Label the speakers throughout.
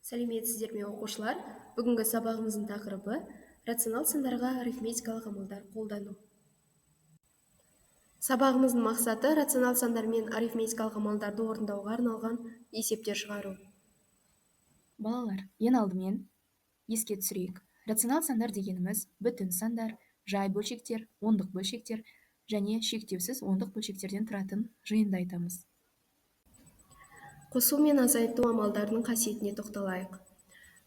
Speaker 1: Сәлеметсіздер ме оқушылар? Бүгінгі сабағымыздың тақырыбы рационал сандарға арифметикалық амалдар қолдану. Сабағымыздың мақсаты рационал сандар мен арифметикалық амалдарды орындауға арналған есептер шығару.
Speaker 2: Балалар, ең алдымен еске түсірейік. Рационал сандар дегеніміз бүтін сандар, жай бөлшектер, ондық бөлшектер және шектеусіз ондық бөлшектерден тұратын жиынды айтамыз.
Speaker 1: Қосу мен азайту амалдарының қасиетіне тоқталайық.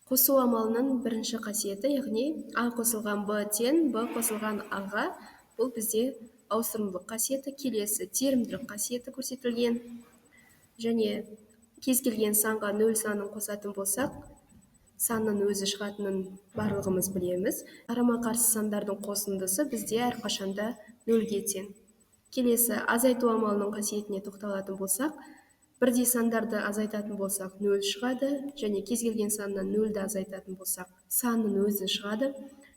Speaker 1: Қосу амалының бірінші қасиеті, яғни А қосылған Б тең Б қосылған А-ға, бұл бізде ауыстырымдылық қасиеті. Келесі терімділік қасиеті көрсетілген. Және кез келген санға 0 санын қосатын болсақ, санның өзі шығатынын барлығымыз білеміз. Қарама-қарсы сандардың қосындысы бізде әрқашанда 0-ге тең. Келесі азайту амалының қасиетіне тоқталатын болсақ, бірдей сандарды азайтатын болсақ 0 шығады, және кез келген саннан 0-ді азайтатын болсақ, санның өзі шығады,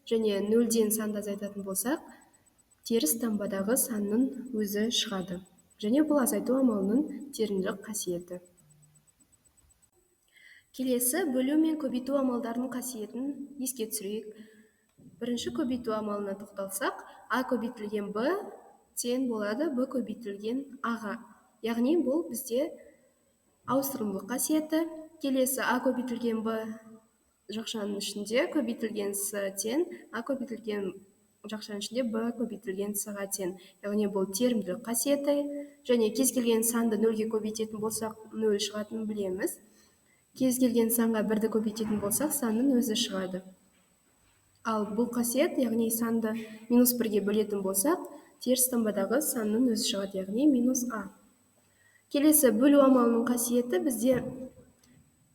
Speaker 1: және 0-ден санды азайтатын болсақ, теріс таңбадағы санның өзі шығады. Және бұл азайту амалының терімділік қасиеті. Келесі бөлу мен көбейту амалдарының қасиетін еске түсірейік. Бірінші көбейту амалына тоқталсақ, А көбейтілген Б тең болады Б көбейтілген А-ға. Яғни бұл бізде ауыстырымдылық қасиеті. Келесі А көбейтілген Б жақшаның ішінде көбейтілген С тең А көбейтілген жақшаның ішінде Б көбейтілген С-ға тең. Яғни бұл терімділік қасиеті. Және кез келген санды 0-ге көбейтетін болсақ, 0 шығатынын білеміз. Кез келген санға 1-ді көбейтетін болсақ, санның өзі шығады. Ал бұл қасиет, яғни санды -1-ге бөлетін болсақ, теріс таңбадағы санның өзі шығады, яғни -А. Келесі бөлу амалының қасиеті, бізде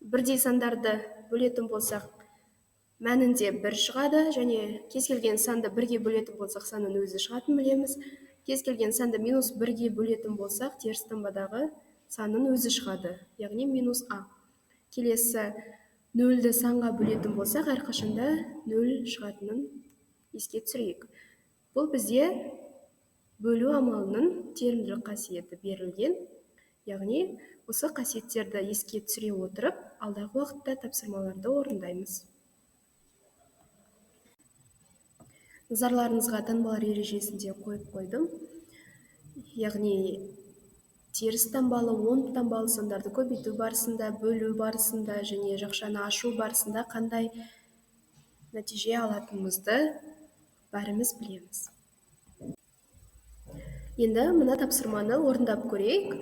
Speaker 1: бірдей сандарды бөлетін болсақ, мәнінде 1 шығады, және кез келген санды 1-ге бөлетін болсақ, санның өзі шығатынын білеміз. Кез келген санды -1-ге бөлетін болсақ, теріс таңбадағы санның өзі шығады, яғни -А. Келесі 0-ді санға бөлетін болсақ, әрқашанда 0 шығатынын еске түсірейік. Бұл бізде бөлу амалының терімділік қасиеті берілген. Яғни осы қасиеттерді еске түсіре отырып, алдағы уақытта тапсырмаларды орындаймыз. Назарларыңызға таңбалар ережесінде қойып қойдым. Яғни теріс таңбалы, оң таңбалы сандарды көбейту барысында, бөлу барысында және жақшаны ашу барысында қандай нәтиже алатынымызды бәріміз білеміз. Енді мына тапсырманы орындап көрейік.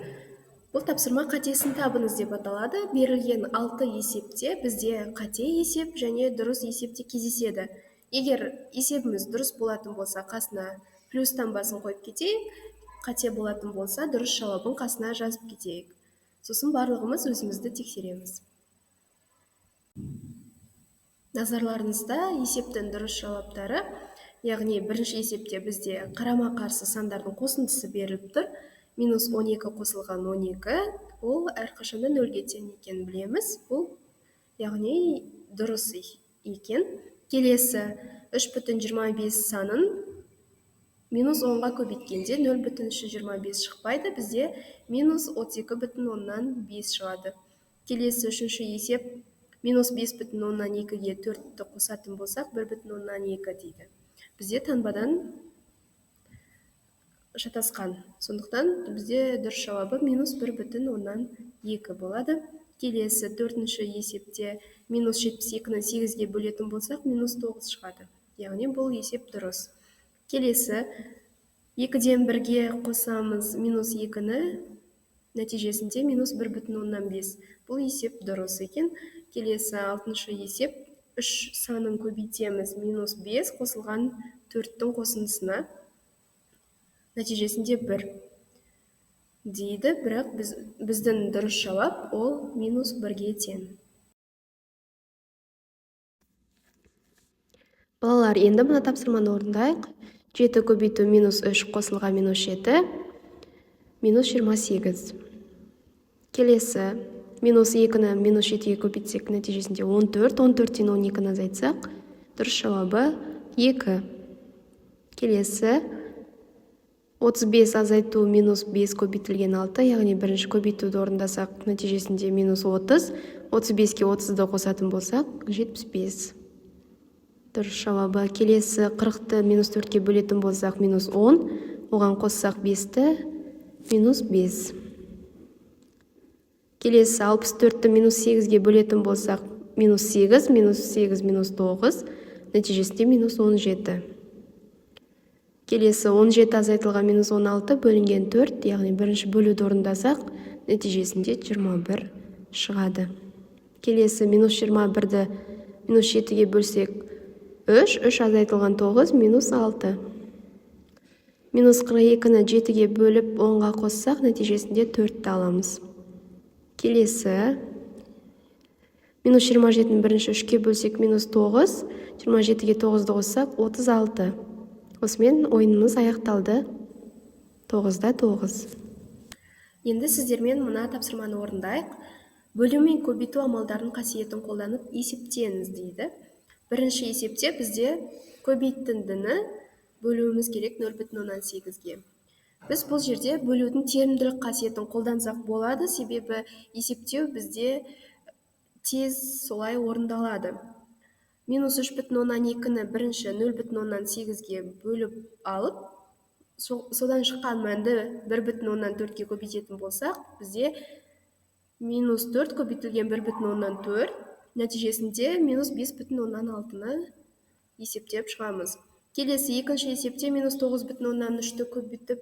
Speaker 1: Бұл тапсырма қатесін табыңыз деп аталады. Берілген 6 есепте бізде қате есеп және дұрыс есепте кездеседі. Егер есебіміз дұрыс болатын болса, қасына плюс таңбасын қойып кетейік. Қате болатын болса, дұрыс жауабын қасына жазып кетейік. Сосын барлығымыз өзімізді тексереміз. Назарларыңызда есептің дұрыс жауаптары, яғни бірінші есепте бізде қарама-қарсы сандардың қосындысы беріліп тұр. -12 қосылған 12, ол әрқашанда 0-ге тең екенін білеміз. Бұл яғни дұрыс екен. Келесі 3,25 санын -10-ға көбейткенде 0,325 шықпайды, бізде -32,5 шығады. Келесі үшінші есеп -5,2-ге 4-ті қосатын болсақ, 1,2 дейді. Бізде таңбадан шатасқан. Сондықтан бізде дұрыс жауабы -1,2 болады. Келесі төртінші есепте -72-ні 8-ге бөлетін болсақ, -9 шығады. Яғни бұл есеп дұрыс. Келесі 2-ден 1-ге қосамыз -2-ні, нәтижесінде -1,5. Бұл есеп дұрыс екен. Келесі 6-шы есеп 3 санын көбейтеміз -5 қосылған 4-тің қосындысына, нәтижесінде 1 дейді, бірақ біздің дұрыс жауап ол -1-ге тең. Балалар, енді мына тапсырманы орындайық. 7 көбейту -3 қосылған -7, -28. Келесі -2-ні -7-ге көбейтсек, нәтижесінде 14, 14-тен 12-ні азайтсақ, дұрыс жауабы 2. Келесі 35 азайту -5 көбейтілген 6, яғни бірінші көбейтуді орындасақ, нәтижесінде -30, 35-ке 30-ды қосатын болсақ, 75. Дұрыс жауабы. Келесі 40-ты минус 4-ке бөлетін болсақ, минус 10. Оған қоссақ 5-ті, минус 5. Келесі 64-ті минус 8-ге бөлетін болсақ, минус 8, минус 8, минус 9. Нәтижесінде минус 17. Келесі 17 азайтылған минус 16 бөлінген 4, яғни бірінші бөлуді орындасақ, нәтижесінде 21 шығады. Келесі минус 21-ді минус 7-ге бөлсек 3, 3 азайтылған 9, минус 6. Минус 42-ні 7-ге бөліп 10-ға қоссақ, нәтижесінде 4-ті аламыз. Келесі минус 27-ні бірінші 3-ке бөлсек минус 9, 27-ге 9-ды қоссақ 36. Осымен ойынымыз аяқталды. 9-да 9. Енді сіздермен мына тапсырманы орындайық. Бөлу мен көбейту амалдарының қасиетін қолданып есептеңіз дейді. Бірінші есепте бізде көбейтіндіні бөлуіміз керек 0,8-ге. Біз бұл жерде бөлудің терімділік қасиетін қолдансақ болады, себебі есептеу бізде тез солай орындалады. Минус 3,2-ні бірінші 0,8-ге бөліп алып, содан шыққан мәнді 1,4-ге көбейтетін болсақ, бізде минус 4 көбейтілген 1,4, нәтижесінде минус 5,6-ны есептеп шығамыз. Келесі екінші есепте минус 9,3-ті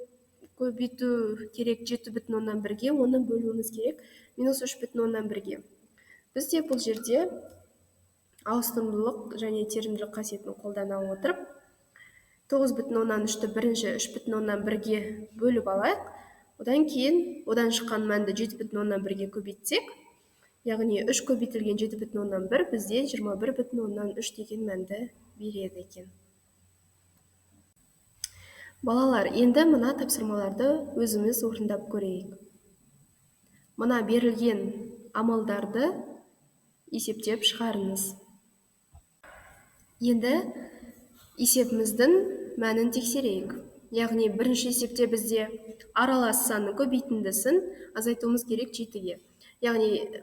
Speaker 1: көбейту керек 7,1-ге, оны бөлуіміз керек минус 3,1-ге. Бізде бұл жерде ауыстымдылық және терімділік қасиетін қолдана отырып, 9,3-ті бірінші 3,1-ге бөліп алайық. Одан кейін, одан шыққан мәнді 7,1-ге көбейтсек, яғни 3 көбейтілген 7,1 бізде 21,3 деген мәнді береді екен. Балалар, енді мына тапсырмаларды өзіміз орындап көрейік. Мына берілген амалдарды есептеп шығарыңыз. Енді есебіміздің мәнін тексерейік. Яғни бірінші есепте бізде аралас санның көбейтіндісін азайтуымыз керек 7-ге. Яғни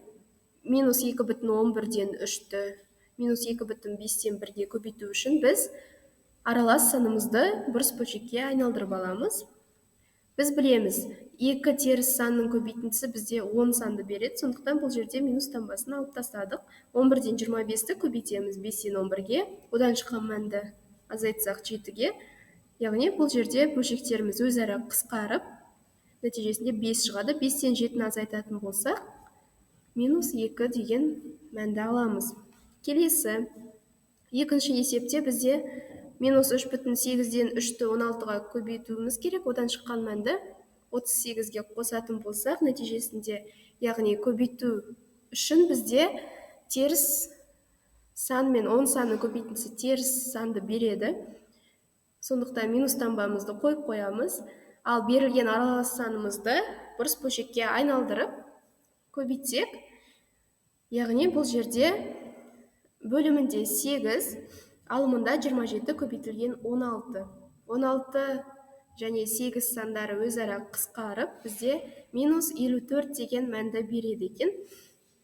Speaker 1: минус 2,11-ден 3-ті минус 2,5-тен 1-ге көбейту үшін біз аралас санымызды бұрыс бөлшекке айналдырып аламыз. Біз білеміз, 2 теріс санның көбейтіндісі бізде 10 санды береді, сондықтан бұл жерде минус таңбасын алып тастадық. 11-ден 25-ті көбейтеміз 5-тен 11-ге, одан шыққан мәнді азайтсақ 7-ге. Яғни бұл жерде бөлшектеріміз өзара қысқарып, нәтижесінде 5 шығады. 5-тен 7-ні азайтатын болсақ, минус 2 деген мәнді аламыз. Келесі, екінші есепте бізде минус 3,8-ден 3-ті 16-ға көбейтуіміз керек, одан шыққан мәнді 38-ге қосатын болсақ, нәтижесінде, яғни көбейту үшін бізде теріс сан мен 10 санның көбейтіндісі теріс санды береді. Сондықтан минус таңбамызды қойып қоямыз. Ал берілген аралас санымызды бұрыс бөлшекке айналдырып көбейтсек, яғни бұл жерде бөлімінде 8, алымында 27 көбейтілген 16. 16 және 8 сандары өзара қысқарып, бізде минус 54 деген мәнді береді екен.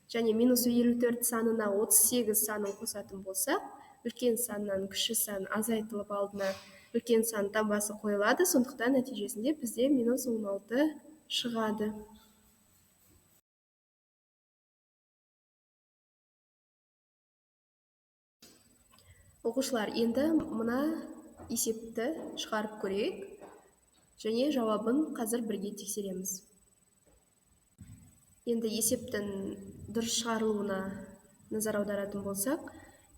Speaker 1: Және минус 54 санына 38 санын қосатын болсақ, үлкен саннан кіші сан азайтылып алдына үлкен сан таңбасы қойылады, сондықтан нәтижесінде бізде минус 16 шығады. Оқушылар, енді мына есепті шығарып көрейік, және жауабын қазір бірге тексереміз. Енді есептің дұрыс шығарылуына назар аударатын болсақ,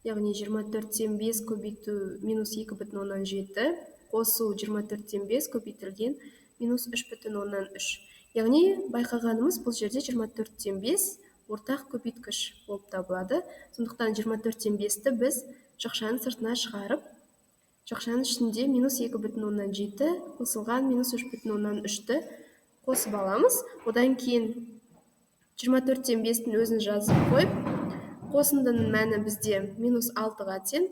Speaker 1: яғни 24-тен 5 көбейту минус 2,7, қосу 24-тен 5 көбейтілген минус 3,3. Яғни байқағанымыз бұл жерде 24-тен 5 ортақ көбейткіш болып табылады. Сондықтан 24-тен 5-ті біз жақшаның сыртына шығарып, жақшаның ішінде минус 2,7 қосылған минус 3,3-ті қосып аламыз. Одан кейін 24-тен 5-тің өзін жазып қойып, қосындының мәні бізде минус 6-ға тең.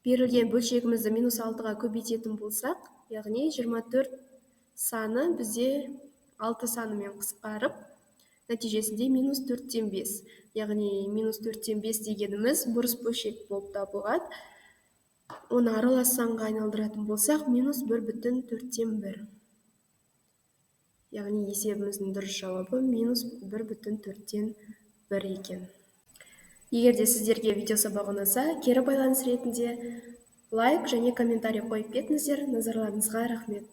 Speaker 1: Берілген бөлшегімізді минус 6-ға көбейтетін болсақ, яғни 24 саны бізде 6 санымен қысқарып, нәтижесінде минус 4/5. Яғни минус 4/5 дегеніміз бұрыс бөлшек болып табылады. Оны аралас санға айналдыратын болсақ, минус 1/4/1. Яғни есебіміздің дұрыс жауабы минус 1/4/1 екен. Егер де сіздерге видео сабақ ұнаса, кері байланыс ретінде лайк және комментарий қойып кетіңіздер. Назарларыңызға рахмет.